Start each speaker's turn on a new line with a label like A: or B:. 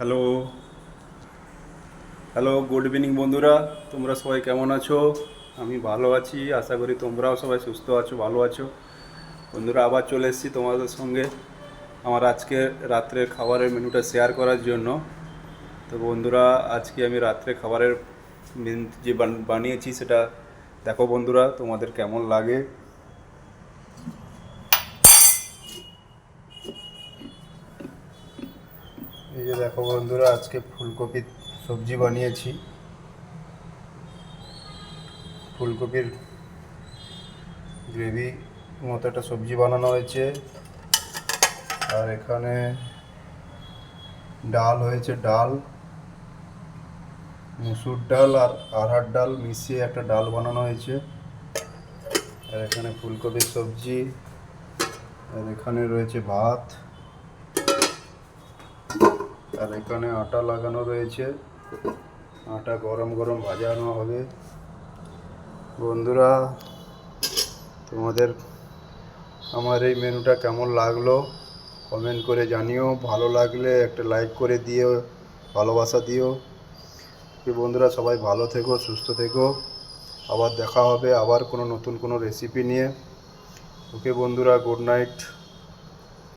A: Hello hello good evening বন্ধুরা, তোমরা সবাই কেমন আছো? আমি ভালো আছি, আশা করি তোমরাও সবাই সুস্থ আছো, ভালো আছো। বন্ধুরা, আবার চলে এসেছি তোমাদের সঙ্গে আমার আজকে রাত্রের খাবারের মেনুটা শেয়ার করার জন্য। তো বন্ধুরা, আজকে আমি রাত্রে খাবারের মেনু যে বানিয়েছি সেটা দেখো বন্ধুরা, তোমাদের কেমন লাগে। এই যে দেখো বন্ধুরা, আজকে ফুলকপির সবজি বানিয়েছি। ফুলকপির গ্রেভি মতো একটা সবজি বানানো হয়েছে। আর এখানে ডাল হয়েছে, ডাল মুসুর ডাল আর আরহার ডাল মিশিয়ে একটা ডাল বানানো হয়েছে। আর এখানে ফুলকপির সবজি, আর এখানে রয়েছে ভাত, আর এখানে আটা লাগানো রয়েছে, আটা গরম গরম ভাজানো হবে। বন্ধুরা, তোমাদের আমার এই মেনুটা কেমন লাগলো কমেন্ট করে জানিও। ভালো লাগলে একটা লাইক করে দিও, ভালোবাসা দিও। বন্ধুরা, সবাই ভালো থেকো, সুস্থ থেকো। আবার দেখা হবে আবার কোনো নতুন কোনো রেসিপি নিয়ে। ওকে বন্ধুরা, গুড নাইট।